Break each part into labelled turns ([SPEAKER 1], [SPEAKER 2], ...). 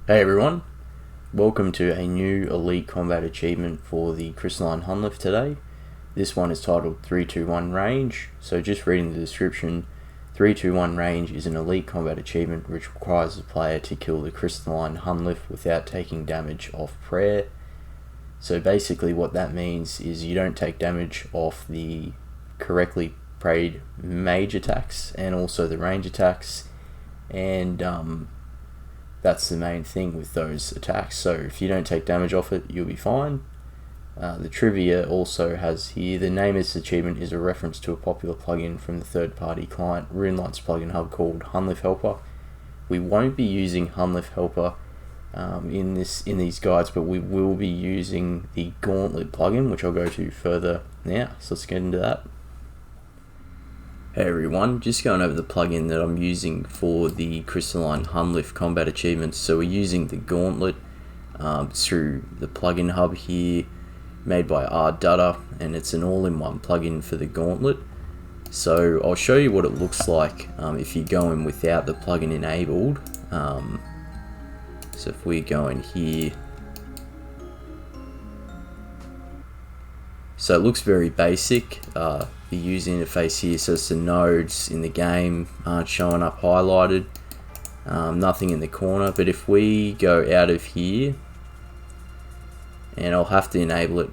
[SPEAKER 1] Hey everyone, welcome to a new Elite Combat achievement for the Crystalline Hunllef today. This one is titled 3-2-1 Range, so just reading the description, 3-2-1 Range is an Elite Combat achievement which requires the player to kill the Crystalline Hunllef without taking damage off prayer. So basically what that means is you don't take damage off the correctly prayed mage attacks and also the range attacks, and that's the main thing with those attacks. So if you don't take damage off it, you'll be fine. The trivia also has here, the name of this achievement is a reference to a popular plugin from the third-party client RuneLight's plugin hub called Hunllef Helper. We won't be using Hunllef Helper in these guides, but we will be using the Gauntlet plugin, which I'll go to further now. So let's get into that. Hey everyone, just going over the plugin that I'm using for the Crystalline Hunllef combat achievements. So we're using the Gauntlet through the plugin hub here, made by RDutta, and it's an all-in-one plugin for the Gauntlet. So I'll show you what it looks like if you go in without the plugin enabled. So if we go in here, so it looks very basic. The user interface here, so it's the nodes in the game aren't showing up highlighted, nothing in the corner. But if we go out of here, and I'll have to enable it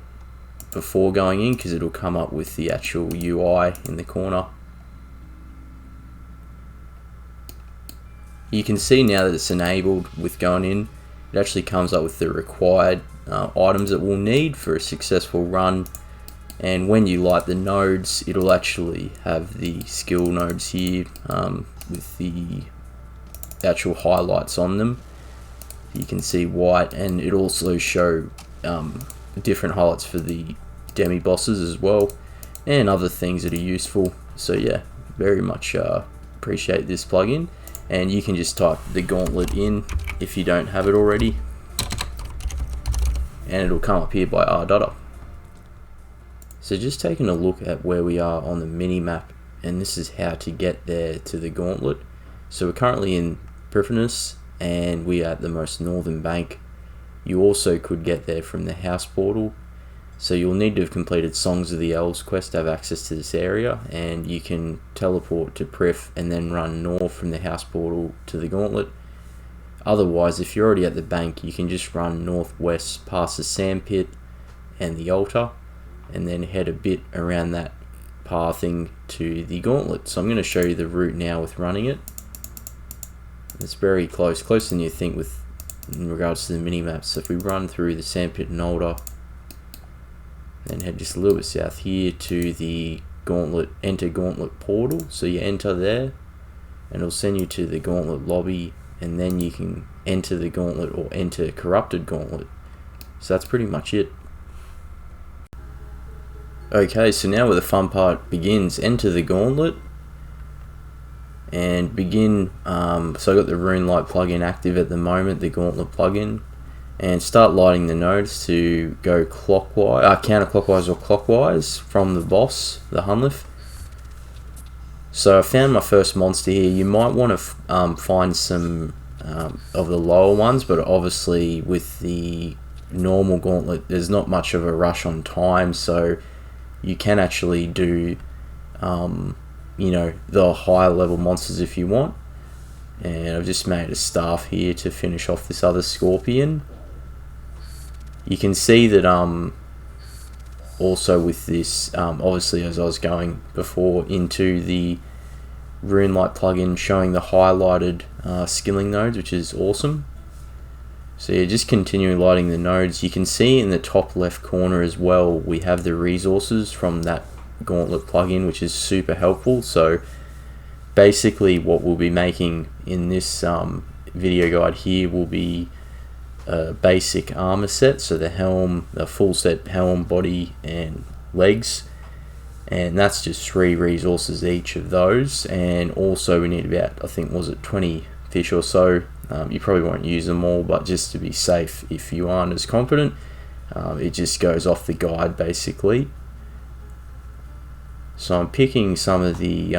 [SPEAKER 1] before going in because it'll come up with the actual UI in the corner. You can see now that it's enabled with going in, it actually comes up with the required items that we'll need for a successful run. And when you light the nodes, it'll actually have the skill nodes here with the actual highlights on them. You can see white, and it also show different highlights for the demi-bosses as well, and other things that are useful. So yeah, very much appreciate this plugin. And you can just type the Gauntlet in if you don't have it already, and it'll come up here by RDutta. So just taking a look at where we are on the mini-map, and this is how to get there to the Gauntlet. So we're currently in Prifddinas, and we are at the most northern bank. You also could get there from the house portal. So you'll need to have completed Songs of the Elves quest to have access to this area, and you can teleport to Prif and then run north from the house portal to the Gauntlet. Otherwise, if you're already at the bank, you can just run northwest past the sandpit and the altar, and then head a bit around that pathing to the Gauntlet. So I'm going to show you the route now with running it. It's very closer than you think in regards to the mini-map. So if we run through the sandpit and altar, then head just a little bit south here to the Gauntlet, enter Gauntlet portal. So you enter there, and it'll send you to the Gauntlet lobby, and then you can enter the Gauntlet or enter Corrupted Gauntlet. So that's pretty much it. Okay, so now where the fun part begins, enter the Gauntlet and begin. So I've got the RuneLight plugin active at the moment, the Gauntlet plugin, and start lighting the nodes to go clockwise, counterclockwise or clockwise from the boss, the Hunllef. So I found my first monster here. You might want to find some of the lower ones, but obviously with the normal Gauntlet, there's not much of a rush on time, so you can actually do, the higher level monsters if you want. And I've just made a staff here to finish off this other scorpion. You can see that also with this, obviously as I was going before into the RuneLight plugin, showing the highlighted skilling nodes, which is awesome. So yeah, just continue lighting the nodes. You can see in the top left corner as well, we have the resources from that Gauntlet plugin, which is super helpful. So basically what we'll be making in this video guide here will be a basic armor set. So the helm, the full set helm, body and legs. And that's just 3 resources each of those. And also we need about, I think, was it 20 fish or so. You probably won't use them all, but just to be safe, if you aren't as confident, it just goes off the guide basically. So I'm picking some of the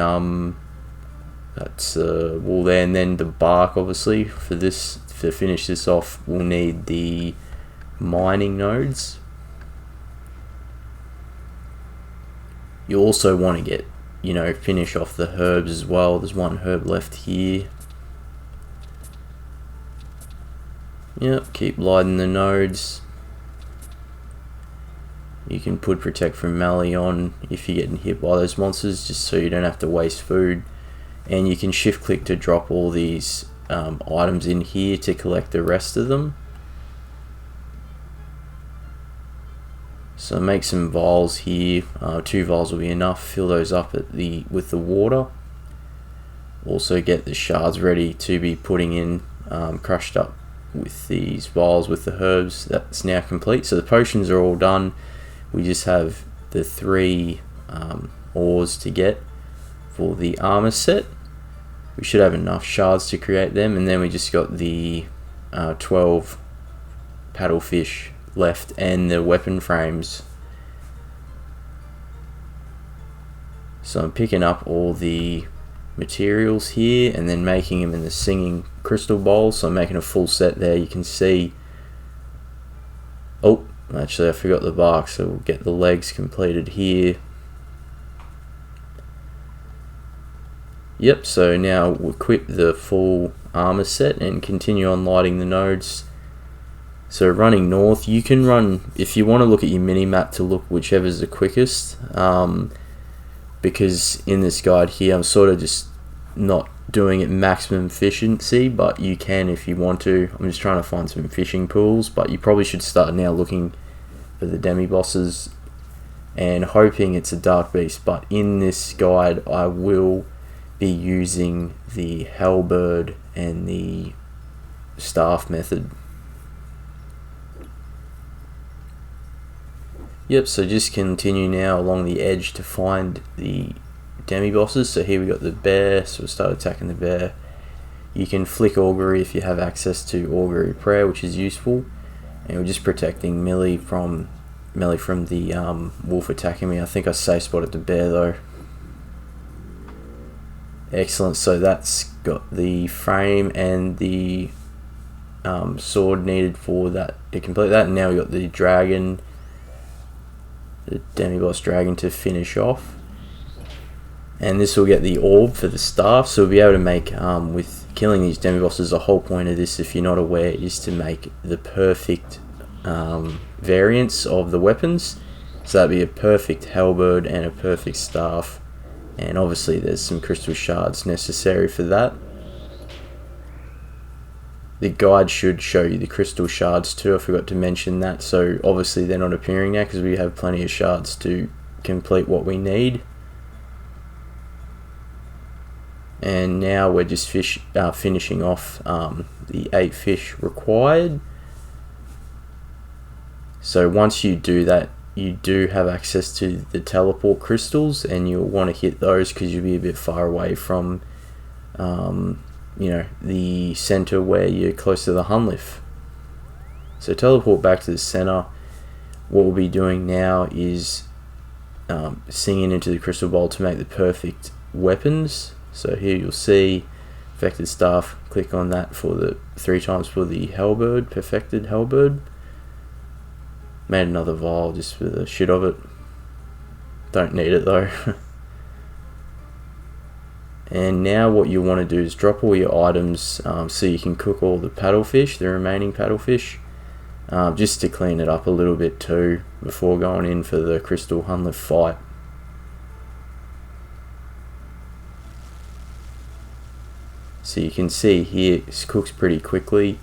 [SPEAKER 1] That's wool there, and then the bark obviously for this, to finish this off, we'll need the mining nodes. You also want to get, finish off the herbs as well. There's one herb left here. Yep, keep lighting the nodes. You can put protect from melee on if you're getting hit by those monsters, just so you don't have to waste food. And you can shift click to drop all these items in here to collect the rest of them. So make some vials here. 2 vials will be enough. Fill those up with the water. Also get the shards ready to be putting in, crushed up with these vials with the herbs. That's now complete. So the potions are all done. We just have the 3 ores to get for the armor set. We should have enough shards to create them, and then we just got the 12 paddlefish left and the weapon frames. So I'm picking up all the materials here and then making them in the singing crystal bowl. So I'm making a full set there. You can see, oh, actually I forgot the bark, so we'll get the legs completed here. Yep, so now we'll equip the full armor set and continue on lighting the nodes. So running north, you can run, if you want to look at your mini map, to look whichever's the quickest, because in this guide here I'm sort of just not doing it maximum efficiency, but you can if you want to. I'm just trying to find some fishing pools, but you probably should start now looking for the demi-bosses and hoping it's a dark beast. But in this guide I will be using the halberd and the staff method. Yep, so just continue now along the edge to find the demi-bosses. So here we got the bear, so we'll start attacking the bear. You can flick augury if you have access to augury prayer, which is useful. And we're just protecting melee from the wolf attacking me. I think I safe spotted the bear though. Excellent, so that's got the frame and the sword needed for that to complete that. And now we got the dragon, the demi-boss dragon, to finish off. And this will get the orb for the staff, so we'll be able to make, with killing these demi-bosses, the whole point of this, if you're not aware, is to make the perfect variants of the weapons. So that'd be a perfect halberd and a perfect staff. And obviously there's some crystal shards necessary for that. The guide should show you the crystal shards too, I forgot to mention that. So obviously they're not appearing now because we have plenty of shards to complete what we need. And now we're just finishing off the 8 fish required. So once you do that, you do have access to the teleport crystals, and you'll want to hit those because you'll be a bit far away from the center where you're close to the Hunllef. So teleport back to the center. What we'll be doing now is singing into the crystal bowl to make the perfect weapons. So here you'll see perfected staff, click on that for the 3 times for the halberd, perfected halberd. Made another vial just for the shit of it. Don't need it though. And now what you want to do is drop all your items so you can cook all the paddlefish, the remaining paddlefish, just to clean it up a little bit too before going in for the Crystal Hunllef fight. So you can see here it cooks pretty quickly.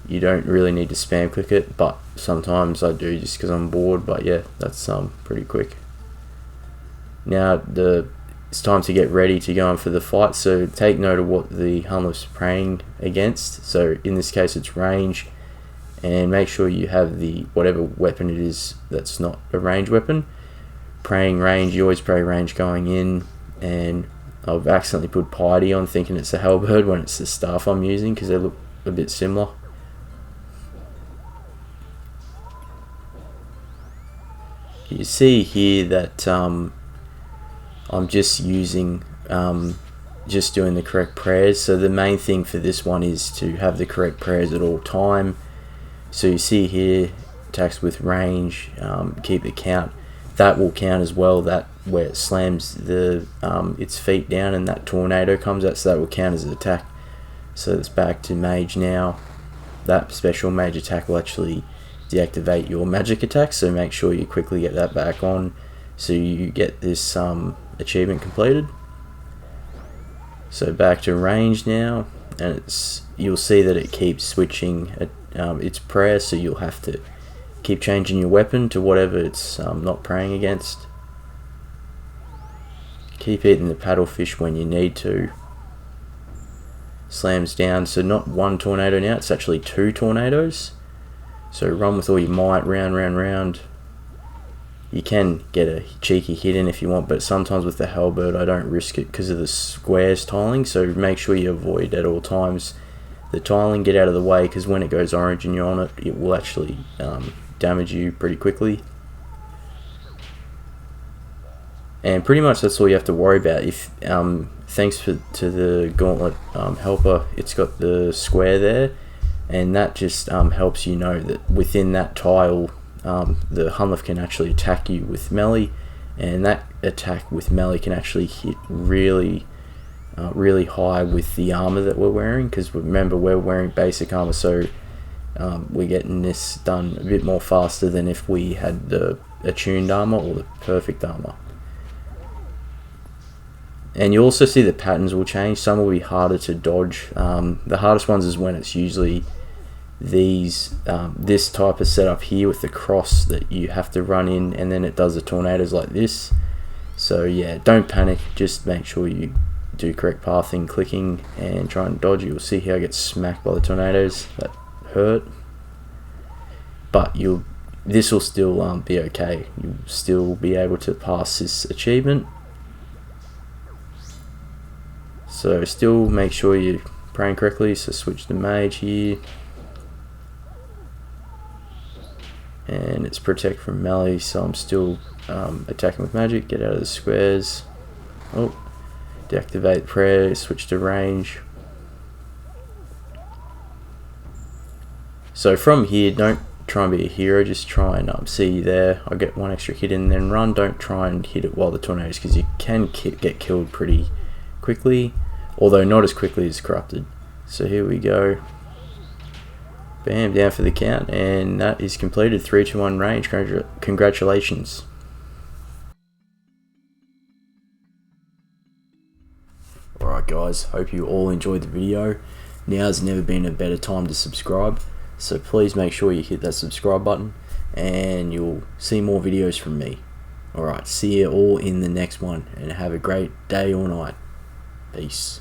[SPEAKER 1] You don't really need to spam click it, but sometimes I do just because I'm bored. But yeah, that's pretty quick. Now it's time to get ready to go in for the fight. So take note of what the Hunllef's praying against. So in this case it's range, and make sure you have the whatever weapon it is that's not a range weapon. Praying range, you always pray range going in, and I've accidentally put piety on thinking it's a halberd when it's the staff I'm using because they look a bit similar. You see here that I'm just using just doing the correct prayers. So the main thing for this one is to have the correct prayers at all time. So you see here, attacks with range, keep the count. That will count as well, that where it slams the its feet down and that tornado comes out, so that will count as an attack. So it's back to mage now. That special mage attack will actually deactivate your magic attack, so make sure you quickly get that back on so you get this achievement completed. So back to range now, and you'll see that it keeps switching its prayer, so you'll have to keep changing your weapon to whatever it's not praying against. Keep eating the paddlefish when you need to. Slams down, so not one tornado now, it's actually 2 tornadoes. So run with all your might, round, round, round. You can get a cheeky hit in if you want, but sometimes with the halberd I don't risk it because of the squares tiling, so make sure you avoid at all times the tiling, get out of the way, because when it goes orange and you're on it, it will actually damage you pretty quickly. And pretty much that's all you have to worry about. If thanks to the Gauntlet helper, it's got the square there, and that just helps you know that within that tile the Hunllef can actually attack you with melee, and that attack with melee can actually hit really high with the armor that we're wearing, because remember we're wearing basic armor, so we're getting this done a bit more faster than if we had the attuned armor or the perfect armor. And you also see the patterns will change. Some will be harder to dodge. The hardest ones is when it's usually these this type of setup here with the cross that you have to run in, and then it does the tornadoes like this. So yeah, don't panic, just make sure you do correct pathing, clicking, and try and dodge. You'll see how I get smacked by the tornadoes. That hurt, but this will still be okay. You'll still be able to pass this achievement. So still make sure you're praying correctly. So switch to mage here, and it's protect from melee, so I'm still attacking with magic. Get out of the squares. Oh, deactivate prayer, switch to range. So from here, don't try and be a hero, just try and see you there. I get 1 extra hit and then run. Don't try and hit it while the tornadoes, because you can get killed pretty quickly, although not as quickly as corrupted. So here we go. Bam, down for the count, and that is completed. 3 to 1 range. Congratulations. Alright guys, hope you all enjoyed the video. Now's never been a better time to subscribe, so please make sure you hit that subscribe button and you'll see more videos from me. Alright, see you all in the next one, and have a great day or night. Peace.